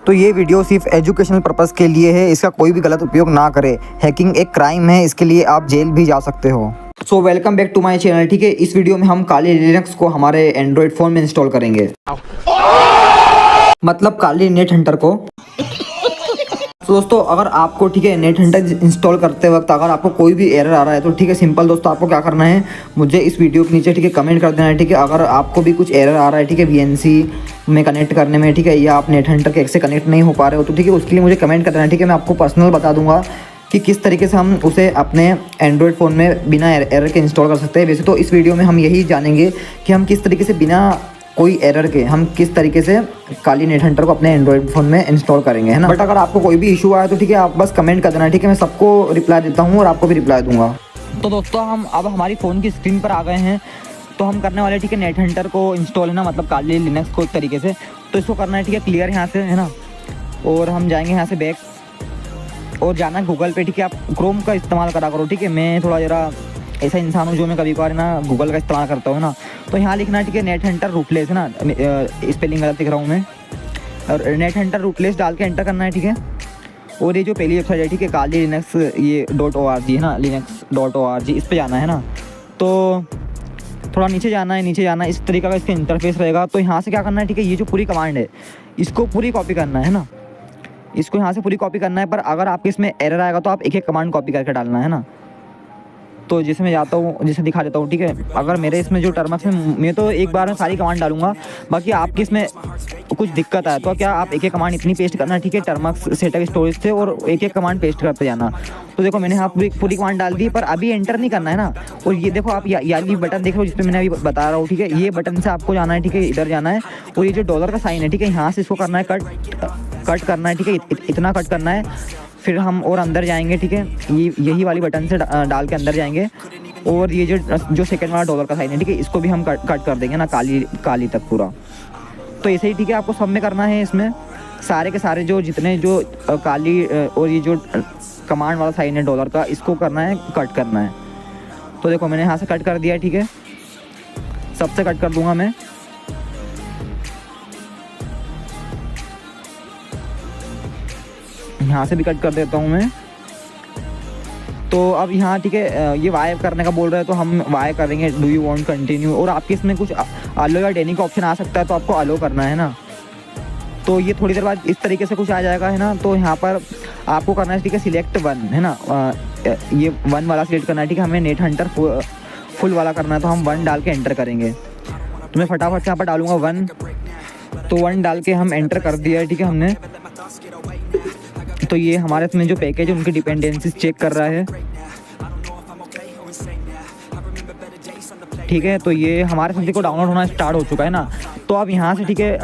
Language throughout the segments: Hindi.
तो ये वीडियो सिर्फ एजुकेशनल पर्पस के लिए है, इसका कोई भी गलत उपयोग ना करें। हैकिंग एक क्राइम है, इसके लिए आप जेल भी जा सकते हो। So welcome back to my channel. ठीक है, इस वीडियो में हम काली लिनक्स को हमारे एंड्रॉयड फ़ोन में इंस्टॉल करेंगे, मतलब काली नेट हंटर को। तो दोस्तों, अगर आपको ठीक है नेट हंटर इंस्टॉल करते वक्त अगर आपको कोई भी एरर आ रहा है तो ठीक है, सिंपल दोस्तों, आपको क्या करना है, मुझे इस वीडियो के नीचे ठीक है कमेंट कर देना है। ठीक है, अगर आपको भी कुछ एरर आ रहा है ठीक है VNC में कनेक्ट करने में, ठीक है, या आप नेट हंटर के से कनेक्ट नहीं हो पा रहे हो तो ठीक है, उसके लिए मुझे कमेंट कर देना है। ठीक है, मैं आपको पर्सनल बता दूंगा कि किस तरीके से हम उसे अपने एंड्रॉयड फ़ोन में बिना एरर के इंस्टॉल कर सकते हैं। वैसे तो इस वीडियो में हम यही जानेंगे कि हम किस तरीके से बिना कोई एरर के हम किस तरीके से काली नेट हंटर को अपने एंड्रॉयड फ़ोन में इंस्टॉल करेंगे, है ना। बट अगर आपको कोई भी इशू आया तो ठीक है, आप बस कमेंट कर देना। ठीक है, मैं सबको रिप्लाई देता हूँ और आपको भी रिप्लाई दूंगा। तो दोस्तों, हम अब हमारी फ़ोन की स्क्रीन पर आ गए हैं। तो हम करने वाले ठीक है नेट हंटर को इंस्टॉल, है ना, मतलब काली लिनक्स को एक तरीके से। तो इसको करना है ठीक है क्लियर यहाँ से, है ना, और हम जाएंगे यहाँ से बैक और जाना गूगल पे। ठीक है, आप क्रोम का इस्तेमाल करा करो। ठीक है, मैं थोड़ा ज़रा ऐसा इंसान हूँ जो मैं कभी कभार ना गूगल का इस्तेमाल करता हूँ ना। तो यहाँ लिखना है ठीक है नेट हंटर रूटलेस, है ना, स्पेलिंग गलत लिख रहा हूँ मैं, और नेट हंटर रूटलेस डाल के एंटर करना है। ठीक है, और ये जो पहली वेबसाइट है ठीक है काली लिनक्स ये .org है ना, linux.org, इस पर जाना है ना। तो थोड़ा नीचे जाना है, इस तरीके का इसका इंटरफेस रहेगा। तो यहाँ से क्या करना है, ठीक है, ये जो पूरी कमांड है इसको पूरी कॉपी करना है ना, इसको यहाँ से पूरी कॉपी करना है। पर अगर आपके इसमें एरर आएगा तो आप एक एक कमांड कॉपी करके डालना है ना। तो जैसे मैं जाता हूँ, जैसे दिखा देता हूँ। ठीक है, अगर मेरे इसमें जो टर्म्स में मैं तो एक बार में सारी कमांड डालूंगा, बाकी आपके इसमें कुछ दिक्कत आए तो क्या आप एक एक कमांड इतनी पेस्ट करना। ठीक है, टर्म्स सेटअप स्टोरेज थे और एक एक कमांड पेस्ट करते जाना। तो देखो मैंने यहाँ पूरी कमांड डाल दी, पर अभी एंटर नहीं करना है ना। और ये देखो आप ये बटन देख रहे हो जिस पर मैंने अभी बता रहा हूँ। ठीक है, ये बटन से आपको जाना है। ठीक है, इधर जाना है और ये जो डॉलर का साइन है ठीक है, यहाँ से इसको करना है कट करना है। ठीक है, इतना कट करना है। फिर हम और अंदर जाएंगे। ठीक है, यही वाली बटन से डाल के अंदर जाएंगे और ये जो सेकंड वाला डॉलर का साइन है ठीक है, इसको भी हम कट कर देंगे ना काली तक पूरा। तो ऐसे ही ठीक है आपको सब में करना है। इसमें सारे के सारे जो जितने जो काली और ये जो कमांड वाला साइन है डॉलर का, इसको करना है, कट करना है। तो देखो मैंने यहाँ से कट कर दिया। ठीक है, सबसे कट कर दूंगा मैं। यहाँ से भी कट कर देता हूँ मैं। तो अब यहाँ ठीक है ये वाई करने का बोल रहे हैं तो हम वाई करेंगे, डू यू वांट कंटिन्यू। और आपके इसमें कुछ अलो या डेनी का ऑप्शन आ सकता है तो आपको अलो करना है ना। तो ये थोड़ी देर बाद इस तरीके से कुछ आ जाएगा, है ना। तो यहाँ पर आपको करना है ठीक है सिलेक्ट वन, है ना, ये वन वाला सिलेक्ट करना है। ठीक है, हमें नेट हंटर फुल वाला करना है तो हम 1 डाल के एंटर करेंगे। तो मैं फटाफट से यहाँ पर डालूंगा 1। तो 1 डाल के हम एंटर कर दिया है। ठीक है, हमने। तो ये हमारे इसमें जो पैकेज है उनकी डिपेंडेंसीज चेक कर रहा है। ठीक है, तो ये हमारे इसमें को डाउनलोड होना स्टार्ट हो चुका है ना। तो अब यहाँ से ठीक है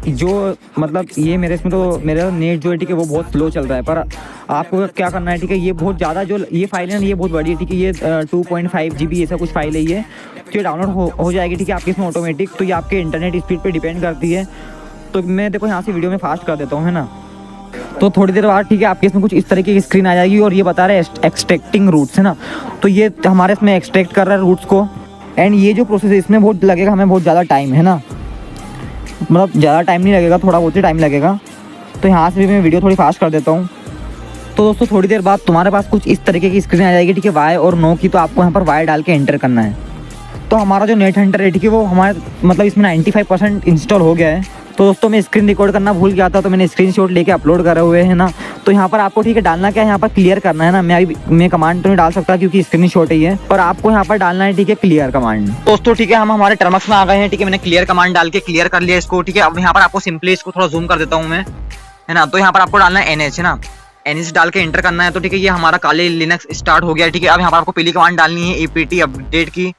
जो मतलब ये मेरे इसमें तो मेरा नेट जो है ठीक है वो बहुत स्लो चल रहा है। पर आपको क्या करना है, ठीक है, ये बहुत ज़्यादा जो ये फाइल है ना ये बहुत बड़ी है। ठीक है, ये 2.5 GB ऐसा कुछ फाइल है ये, तो ये डाउनलोड हो जाएगी। ठीक है, आपके इसमें ऑटोमेटिक। तो ये आपके इंटरनेट स्पीड पर डिपेंड करती है। तो मैं देखो यहाँ से वीडियो में फास्ट कर देता हूँ, है ना। तो थोड़ी देर बाद ठीक है आपके इसमें कुछ इस तरीके की स्क्रीन आ जाएगी और ये बता रहा है एक्सट्रैक्टिंग रूट्स, है ना। तो ये हमारे इसमें एक्सट्रैक्ट कर रहा है रूट्स को। एंड ये जो प्रोसेस है इसमें बहुत लगेगा हमें, बहुत ज़्यादा टाइम, है ना, मतलब ज़्यादा टाइम नहीं लगेगा, थोड़ा बहुत ही टाइम लगेगा। तो यहाँ से भी मैं वीडियो थोड़ी फास्ट कर देता हूँ। तो दोस्तों थोड़ी देर बाद तुम्हारे पास कुछ इस तरीके की स्क्रीन आ जाएगी। ठीक है, वाई और नो की। तो आपको यहाँ पर वाई डाल के एंटर करना है। तो हमारा जो नेट हंटर है ठीक है वो हमारे मतलब इसमें 95% इंस्टॉल हो गया है। तो दोस्तों मैं स्क्रीन रिकॉर्ड करना भूल गया था तो मैंने स्क्रीनशॉट लेके अपलोड करे हुए हैं ना। तो यहाँ पर आपको ठीक है डालना क्या है, यहाँ पर क्लियर करना है ना। मैं कमांड तो नहीं डाल सकता क्योंकि स्क्रीनशॉट ही है, पर आपको यहाँ पर डालना है ठीक है क्लियर कमांड। दोस्तों ठीक है हम हमारे टर्म्स में आ गए हैं। ठीक है, मैंने क्लियर कमांड डाल के क्लियर कर लिया इसको। ठीक है, अब यहाँ पर आपको सिंपली इसको थोड़ा जूम कर देता हूँ मैं, है ना। तो यहाँ पर आपको डालना है NH, है ना, NH डाल के एंटर करना है। तो ठीक है, ये हमारा काली लिनक्स स्टार्ट हो गया। ठीक है, अब यहाँ पर आपको पहली कमांड डालनी है APT अपडेट की।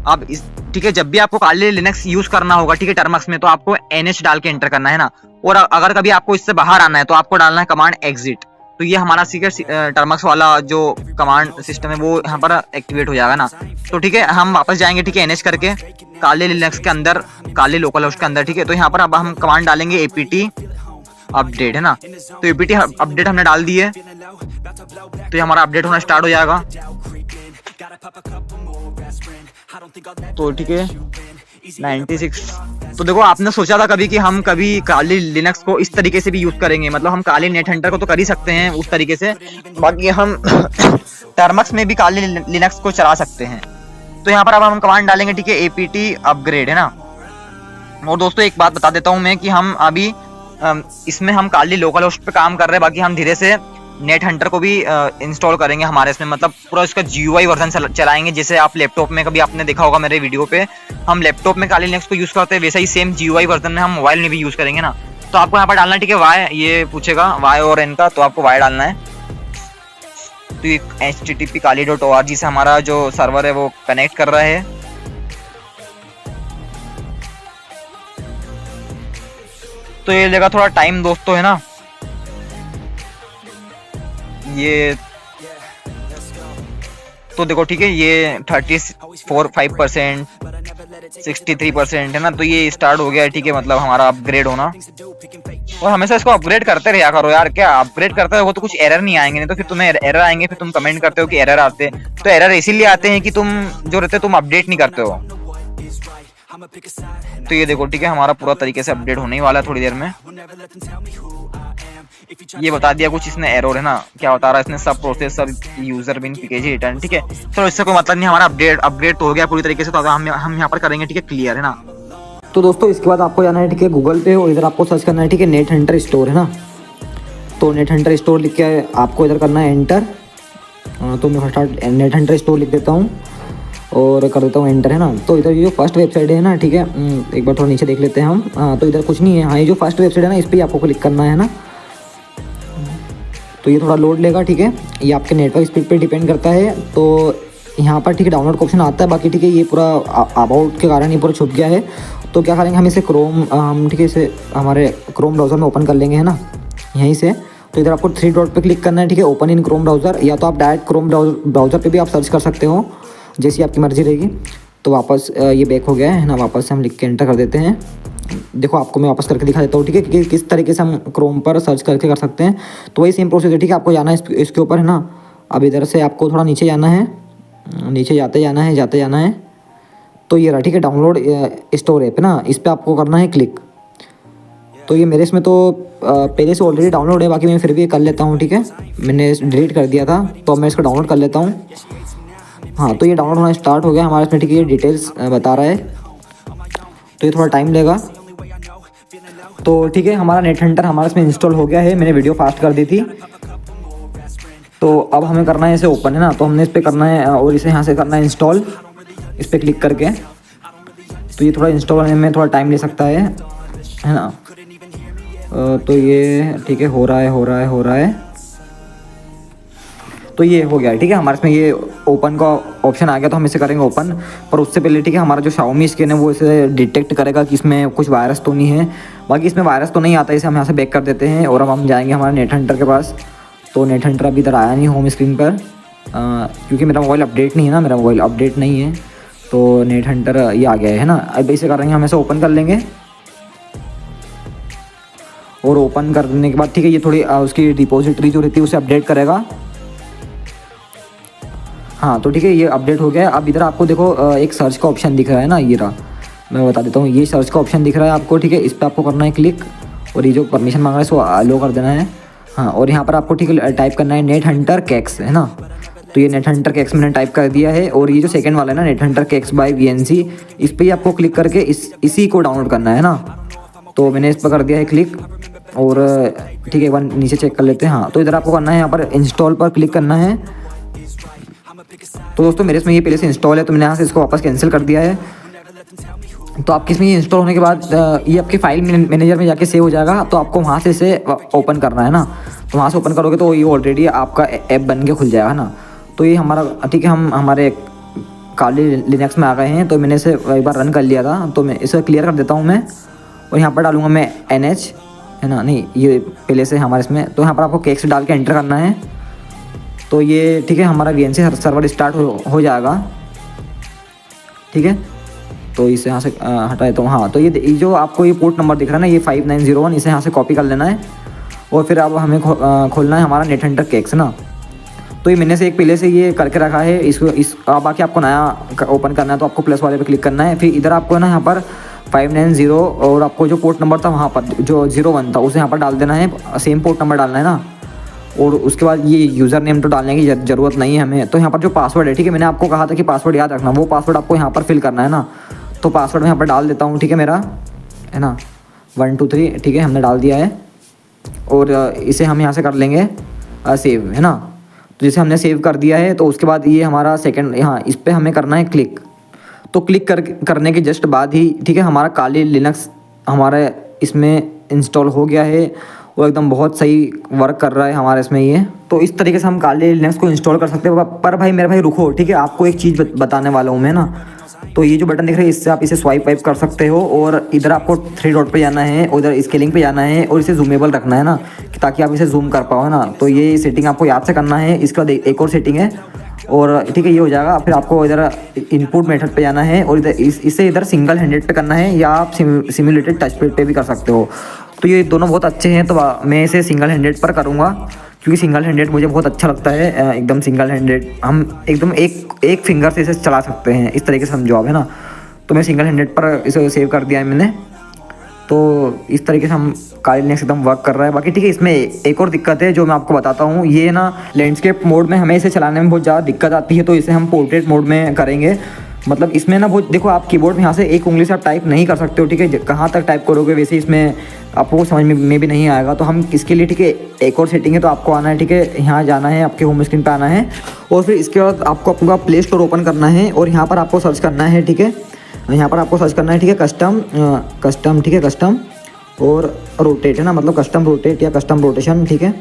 अब इस ठीक है जब भी आपको काली लिनक्स यूज करना होगा ठीक है टर्म्स में, तो आपको NH डाल के एंटर करना है ना। और अगर कभी आपको इससे बाहर आना है तो आपको डालना है कमांड एग्जिट। तो ये हमारा टर्म्स वाला जो कमांड सिस्टम है वो यहाँ पर एक्टिवेट हो जाएगा ना। तो ठीक है हम वापस जाएंगे ठीक है NH करके काली लिनक्स के अंदर, काली लोकल होस्ट के अंदर। ठीक है, तो यहाँ पर अब हम कमांड डालेंगे APT अपडेट, है ना। तो APT अपडेट हमने डाल दी है। तो ये हमारा अपडेट होना स्टार्ट हो जाएगा। तो ठीक है 96। तो देखो आपने सोचा था कभी कि हम कभी काली लिनक्स को इस तरीके से भी यूज करेंगे, मतलब हम काली नेट हंटर को तो कर ही सकते हैं उस तरीके से, बाकी हम टर्मक्स में भी काली लिनक्स को चला सकते हैं। तो यहाँ पर अब हम कमांड डालेंगे, ठीक है, apt अपग्रेड, है ना। और दोस्तों एक बात बता देता हूँ मैं कि हम अभी इसमें हम काली लोकल होस्ट पे काम कर रहे हैं, बाकी हम धीरे से नेट हंटर को भी इंस्टॉल करेंगे हमारे इसमें, मतलब पूरा इसका GUI वर्जन चलाएंगे। जैसे आप लैपटॉप में कभी आपने देखा होगा मेरे वीडियो पे, हम लैपटॉप में काली लिनक्स को यूज करते हैं, वैसा ही सेम GUI वर्जन में हम मोबाइल में भी यूज करेंगे ना। तो आपको यहाँ पर डालना है, ठीक है, वाई, ये पूछेगा वाई और एन का, तो आपको वाई डालना है। तो ये http-kali.org से हमारा जो सर्वर है वो कनेक्ट कर रहा है। तो ये लेगा थोड़ा टाइम दोस्तों, है ना। ये तो देखो, ठीक है, ये 34.5%, 63% है ना। तो ये स्टार्ट हो गया है, ठीक है, मतलब हमारा अपग्रेड होना। और हमेशा इसको अपग्रेड करते रहा करो यार, क्या अपग्रेड करते हो तो कुछ एरर नहीं आएंगे, नहीं तो फिर तुम्हें एरर आएंगे, फिर तुम कमेंट करते हो कि एरर आते हैं। तो एरर इसीलिए आते हैं कि तुम जो रहते तुम अपडेट नहीं करते हो। तो ये देखो, ठीक है, हमारा पूरा तरीके से अपडेट होने ही वाला है थोड़ी देर में। ये बता दिया कुछ इसने एरर, है ना, क्या बता रहा है इसने, सब प्रोसेसर यूजर बिन पैकेज रिटर्न, ठीक है। चलो इससे कोई मतलब नहीं, हमारा अपडेट तो हो गया पूरी तरीके से। तो हम यहाँ पर करेंगे, ठीक है, क्लियर, है ना। तो दोस्तों इसके बाद आपको जाना है, ठीक है, गूगल पे, और इधर आपको सर्च करना है, ठीक है, नेट हंटर स्टोर, है ना। तो नेट हंटर स्टोर लिख के आपको इधर करना है एंटर। तो मैं फर्स्ट नेट हंटर स्टोर लिख देता हूँ और कर देता हूँ एंटर, है ना। तो इधर ये जो फर्स्ट वेबसाइट है ना, ठीक है, एक बार थोड़ा नीचे देख लेते हैं हम। तो इधर कुछ नहीं है, हाँ, ये जो फर्स्ट वेबसाइट है ना, इस पर आपको क्लिक करना है ना। तो ये थोड़ा लोड लेगा, ठीक है, ये आपके नेटवर्क स्पीड पे डिपेंड करता है। तो यहाँ पर, ठीक है, डाउनलोड का ऑप्शन आता है, बाकी ठीक है, ये पूरा अबाउट के कारण ये पूरा छुप गया है। तो क्या करेंगे हम इसे हम, ठीक है, इसे हमारे क्रोम ब्राउज़र में ओपन कर लेंगे, है ना, यहीं से। तो इधर आपको 3 डॉट पे क्लिक करना है, ठीक है, ओपन इन क्रोम ब्राउज़र, या तो आप डायरेक्ट क्रोम ब्राउज़र पे भी आप सर्च कर सकते हो, जैसी आपकी मर्ज़ी रहेगी। तो वापस ये बैक हो गया है ना, वापस से हम लिख के एंटर कर देते हैं। देखो आपको मैं वापस करके दिखा देता हूँ, ठीक है, कि किस तरीके से हम क्रोम पर सर्च करके कर सकते हैं। तो वही सेम प्रोसेस है, ठीक है, आपको जाना है इसके ऊपर, है ना। अब इधर से आपको थोड़ा नीचे जाना है, नीचे जाते जाना है। तो ये रहा, ठीक है, डाउनलोड स्टोर ऐप, है ना, इस पर आपको करना है क्लिक। तो ये मेरे इसमें तो पहले से ऑलरेडी डाउनलोड है, बाकी मैं फिर भी कर लेता हूँ, ठीक है, मैंने डिलीट कर दिया था, तो मैं इसको डाउनलोड कर लेता हूँ। हाँ, तो ये डाउनलोड होना स्टार्ट हो गया हमारे इसमें, ठीक है, ये डिटेल्स बता रहा है। तो ये थोड़ा टाइम लेगा। तो ठीक है, हमारा नेट हंटर हमारे इसमें इंस्टॉल हो गया है, मैंने वीडियो फास्ट कर दी थी। तो अब हमें करना है इसे ओपन, है ना। तो हमने इस पर करना है और इसे यहाँ से करना है इंस्टॉल, इस पर क्लिक करके। तो ये थोड़ा इंस्टॉल होने में थोड़ा टाइम ले सकता है ना। तो ये ठीक है, हो रहा है। तो ये हो गया, ठीक है, हमारे इसमें ये ओपन का ऑप्शन आ गया। तो हम इसे करेंगे ओपन, पर उससे पहले, ठीक है, हमारा जो Xiaomi स्किन है वो इसे डिटेक्ट करेगा कि इसमें कुछ वायरस तो नहीं है। बाकी इसमें वायरस तो नहीं आता, इसे हम यहाँ से बैक कर देते हैं और अब हम जाएंगे हमारे नेट हंटर के पास। तो नेट हंटर अभी इधर आया नहीं होम स्क्रीन पर, क्योंकि मेरा मोबाइल अपडेट नहीं है ना, मेरा मोबाइल अपडेट नहीं है। तो नेट हंटर ये आ गया है ना। अब इसे करेंगे, हम इसे ओपन कर लेंगे और ओपन करने के बाद, ठीक है, ये थोड़ी उसकी रिपोजिटरी जो रहती है उसे अपडेट करेगा। हाँ, तो ठीक है, ये अपडेट हो गया है। अब इधर आपको देखो एक सर्च का ऑप्शन दिख रहा है ना, ये रहा, मैं बता देता हूँ, ये सर्च का ऑप्शन दिख रहा है आपको, ठीक है, इस पर आपको करना है क्लिक और ये जो परमिशन मांग रहा है इसको अलो कर देना है। हाँ, और यहाँ पर आपको, ठीक है, टाइप करना है नेट हंटर कैक्स, है ना। तो ये नेट हंटर कैक्स मैंने टाइप कर दिया है। और ये जो सेकंड वाला है ना, नेट हंटर कैक्स बाय VNC, इस पर ही आपको क्लिक करके इसी को डाउनलोड करना है ना। तो मैंने इस पर कर दिया है क्लिक और ठीक है, एक बार नीचे चेक कर लेते हैं। हाँ, तो इधर आपको करना है, यहाँ पर इंस्टॉल पर क्लिक करना है। तो दोस्तों मेरे इसमें ये पहले से इंस्टॉल है, तो मैंने यहाँ से इसको वापस कैंसिल कर दिया है। तो आपके इसमें ये इंस्टॉल होने के बाद ये आपके फाइल मैनेजर में जाके सेव हो जाएगा। तो आपको वहाँ से इसे ओपन करना है ना। तो वहाँ से ओपन करोगे तो ये ऑलरेडी आपका ऐप बन के खुल जाएगा ना। तो ये हमारा, ठीक है, हम हमारे काली लिनक्स में आ गए हैं। तो मैंने इसे एक बार रन कर लिया था, तो मैं इसे क्लियर कर देता हूँ मैं। और यहाँ पर डालूँगा मैं NH, है ना, नहीं, ये पहले से हमारे इसमें। तो यहाँ पर आपको कैक्स डाल के एंटर करना है। तो ये, ठीक है, हमारा VNC सर्वर स्टार्ट हो जाएगा, ठीक है। तो इसे यहाँ से हटा देता हूँ। हाँ, तो ये जो आपको ये पोर्ट नंबर दिख रहा है ना, ये 5901, इसे यहाँ से कॉपी कर लेना है। और फिर अब हमें खोलना है हमारा नेट हंटर कैक्स ना। तो ये मैंने से एक पहले से ये करके रखा है। इस अब बाकी आपको नया ओपन करना है तो आपको प्लस वाले पे क्लिक करना है। फिर इधर आपको ना यहाँ पर 590 और आपको जो पोर्ट नंबर था वहाँ पर जो 01 था उसे यहाँ पर डाल देना है, सेम पोर्ट नंबर डालना है ना। और उसके बाद ये यूज़र नेम तो डालने की ज़रूरत नहीं है हमें। तो यहाँ पर जो पासवर्ड है, ठीक है, मैंने आपको कहा था कि पासवर्ड याद रखना, वो पासवर्ड आपको यहाँ पर फिल करना है ना। तो पासवर्ड मैं यहाँ पर डाल देता हूँ, ठीक है, मेरा है ना 1 2 3, ठीक है, हमने डाल दिया है। और इसे हम यहाँ से कर लेंगे सेव, है ना। तो जैसे हमने सेव कर दिया है तो उसके बाद ये हमारा सेकंड, यहाँ इस पर हमें करना है क्लिक। तो क्लिक करने के जस्ट बाद ही, ठीक है, हमारा काली लिनक्स हमारे इसमें इंस्टॉल हो गया है और एकदम बहुत सही वर्क कर रहा है हमारे इसमें ये। तो इस तरीके से हम काली लिनक्स को इंस्टॉल कर सकते हैं। पर भाई मेरे भाई रुको, ठीक है, आपको एक चीज़ बताने वाला हूँ मैं ना। तो ये जो बटन दिख रहा है इससे आप इसे स्वाइप वाइप कर सकते हो और इधर आपको 3 डॉट पे जाना है, उधर स्केलिंग पे जाना है और इसे जूमेबल रखना है ना, ताकि आप इसे जूम कर पाओ ना। तो ये सेटिंग आपको याद से करना है। इसके बाद एक और सेटिंग है और ठीक है ये हो जाएगा। फिर आपको इधर इनपुट मेथड पे जाना है और इधर इसे इधर सिंगल हैंडेड पे करना है या आप सिमुलेटेड टच पैड पे भी कर सकते हो। तो ये दोनों बहुत अच्छे हैं। तो मैं इसे सिंगल हैंडेड पर करूँगा क्योंकि सिंगल हैंडेड मुझे बहुत अच्छा लगता है। एकदम सिंगल हैंडेड हम एकदम एक फिंगर से इसे चला सकते हैं, इस तरीके से समझो आप, है ना। तो मैं सिंगल हैंडेड पर इसे सेव कर दिया है मैंने। तो इस तरीके से हम काली लिनक्स एकदम वर्क कर रहा है। बाकी ठीक है, इसमें एक और दिक्कत है जो मैं आपको बताता हूँ। ये ना लैंडस्केप मोड में हमें इसे चलाने में बहुत ज़्यादा दिक्कत आती है, तो इसे हम पोर्ट्रेट मोड में करेंगे। मतलब इसमें ना बहुत, देखो आप कीबोर्ड में यहाँ से एक उंगली से आप टाइप नहीं कर सकते हो, ठीक है, कहाँ तक टाइप करोगे वैसे इसमें आपको समझ में भी नहीं आएगा। तो हम इसके लिए, ठीक है, एक और सेटिंग है। तो आपको आना है, ठीक है, यहाँ जाना है, आपके होम स्क्रीन पे आना है और फिर इसके बाद आपको अपना प्ले स्टोर ओपन करना है और यहाँ पर आपको सर्च करना है, ठीक है, यहाँ पर आपको सर्च करना है, ठीक है, कस्टम, ठीक है, कस्टम और रोटेट, है ना, मतलब कस्टम रोटेट या कस्टम रोटेशन, ठीक है।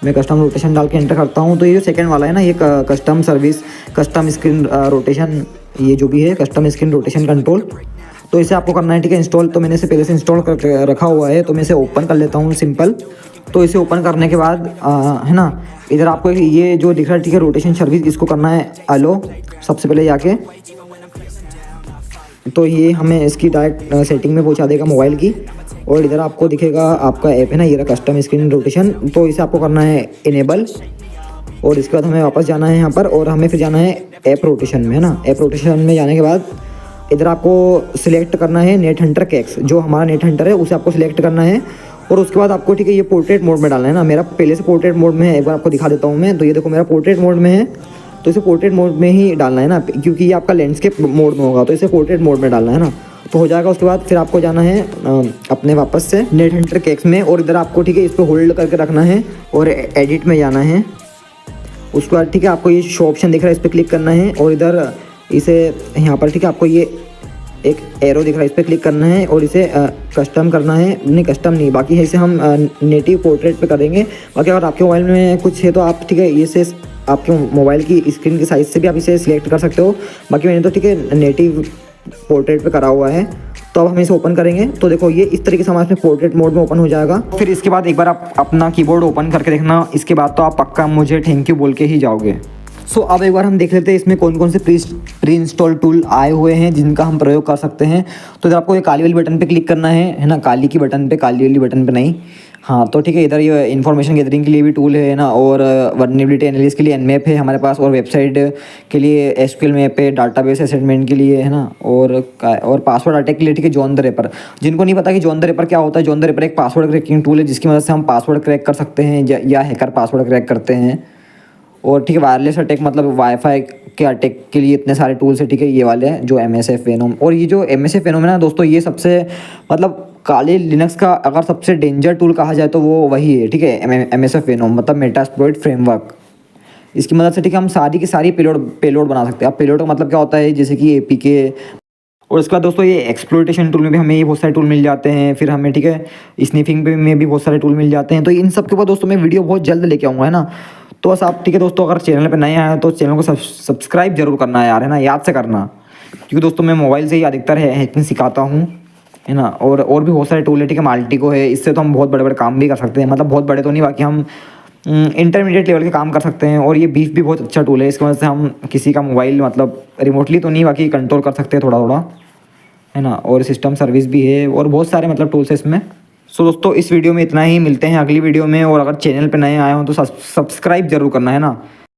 मैं कस्टम रोटेशन डाल के एंटर करता हूँ। तो ये जो सेकंड वाला है ना, ये custom service, custom screen rotation, ये जो भी है कस्टम स्क्रीन रोटेशन कंट्रोल, तो इसे आपको करना है, ठीक है, इंस्टॉल। तो मैंने इसे पहले से इंस्टॉल कर रखा हुआ है, तो मैं इसे ओपन कर लेता हूँ सिंपल। तो इसे ओपन करने के बाद है ना, इधर आपको ये जो दिख रहा है, ठीक है, रोटेशन सर्विस, इसको करना है अलो सबसे पहले जाके। तो ये हमें इसकी डायरेक्ट सेटिंग में पहुंचा देगा मोबाइल की। और इधर आपको दिखेगा आपका ऐप है ना, ये रहा कस्टम स्क्रीन रोटेशन, तो इसे आपको करना है इनेबल। और इसके बाद हमें वापस जाना है यहाँ पर और हमें फिर जाना है ऐप रोटेशन में, है ना। ऐप रोटेशन में जाने के बाद इधर आपको सिलेक्ट करना है नेट हंटर कैक्स, जो हमारा नेट हंटर है उसे आपको सिलेक्ट करना है। और उसके बाद आपको, ठीक है, ये पोर्ट्रेट मोड में डालना है ना। मेरा पहले से पोर्ट्रेट मोड में है, एक बार आपको दिखा देता हूँ मैं। तो ये देखो मेरा पोर्ट्रेट मोड में है, तो इसे पोर्ट्रेट मोड में ही डालना है ना, क्योंकि ये आपका लैंडस्केप मोड में होगा, तो इसे पोर्ट्रेट मोड में डालना है ना। तो हो जाएगा। उसके बाद फिर आपको जाना है अपने वापस से नेट हंटर कैक्स में और इधर आपको, ठीक है, इस पर होल्ड करके रखना है और एडिट में जाना है। उसके बाद, ठीक है, आपको ये शो ऑप्शन दिख रहा है, इस पर क्लिक करना है और इधर इसे यहाँ पर, ठीक है, आपको ये एक एरो दिख रहा है, इस पर क्लिक करना है और इसे कस्टम करना है। नहीं, कस्टम नहीं, बाकी है इसे हम नेटिव पोर्ट्रेट पे करेंगे। बाकी अगर आपके मोबाइल में कुछ है तो आप, ठीक है, इसे आपके मोबाइल की स्क्रीन के साइज से भी आप इसे सिलेक्ट कर सकते हो। बाकी मैंने तो, ठीक है, नेटिव पोर्ट्रेट पे करा हुआ है। तो अब हम इसे ओपन करेंगे तो देखो ये इस तरीके से हमारे इसमें पोर्ट्रेट मोड में ओपन हो जाएगा। फिर इसके बाद एक बार आप अपना कीबोर्ड ओपन करके देखना, इसके बाद तो आप पक्का मुझे थैंक यू बोल के ही जाओगे। सो अब एक बार हम देख लेते हैं इसमें कौन कौन से प्री इंस्टॉल टूल आए हुए हैं जिनका हम प्रयोग कर सकते हैं। तो इधर आपको ये काली वाली बटन पे क्लिक करना है ना, काली की बटन पे, काली वाली बटन पे नहीं, हाँ। तो ठीक है, इधर ये इन्फॉर्मेशन गैदरिंग के लिए भी टूल है ना, और वर्नेबिलिटी एनालिसिस के लिए nmap है हमारे पास, और वेबसाइट के लिए SQL मैप है, डाटाबेस असेसमेंट के लिए, है ना, और पासवर्ड अटैक के लिए, ठीक है, जॉन द रेपर। जिनको नहीं पता कि जॉन द रेपर क्या होता है, जॉन द रेपर एक पासवर्ड क्रैकिंग टूल है जिसकी मदद से हम पासवर्ड क्रैक कर सकते हैं या हैकर पासवर्ड क्रैक करते हैं। और ठीक है, वायरलेस अटैक मतलब वाईफाई के अटैक के लिए इतने सारे टूल्स है, ठीक है, ये वाले हैं जो MSF वेनोम। और ये जो MSF वेनोम है ना दोस्तों, ये सबसे मतलब काली लिनक्स का अगर सबसे डेंजर टूल कहा जाए तो वो वही है, ठीक है, MSF वेनोम मतलब मेटास्प्लॉइट फ्रेमवर्क। इसकी मदद से, ठीक है, हम सारी की सारी पेलोड बना सकते हैं। अब पेलोड का मतलब क्या होता है, जैसे कि APK। और इसके बाद दोस्तों ये एक्सप्लोइटेशन टूल में भी हमें ये बहुत सारे टूल मिल जाते हैं। फिर हमें, ठीक है, स्निफिंग में भी बहुत सारे टूल मिल जाते हैं। तो इन सब के ऊपर दोस्तों मैं वीडियो बहुत जल्द लेके आऊँगा, है ना। तो बस आप, ठीक है दोस्तों, अगर चैनल पे नए आए तो चैनल को सब्सक्राइब जरूर करना है यार, है ना, याद से करना, क्योंकि दोस्तों मैं मोबाइल से ही अधिकतर हैकिंग सिखाता हूँ, है ना। और भी बहुत सारे टूल है, ठीक है, माल्टिको है, इससे तो हम बहुत बड़े बड़े काम भी कर सकते हैं। मतलब बहुत बड़े तो नहीं, बाकी हम इंटरमीडिएट लेवल के काम कर सकते हैं। और ये बीफ भी बहुत अच्छा टूल है, इसकी वजह से हम किसी का मोबाइल मतलब रिमोटली तो नहीं, बाकी कंट्रोल कर सकते हैं थोड़ा थोड़ा, है ना। और सिस्टम सर्विस भी है और बहुत सारे मतलब टूल्स है इसमें। सो दोस्तों इस वीडियो में इतना ही, मिलते हैं अगली वीडियो में। और अगर चैनल पे नए आए हो तो सब्सक्राइब जरूर करना, है ना।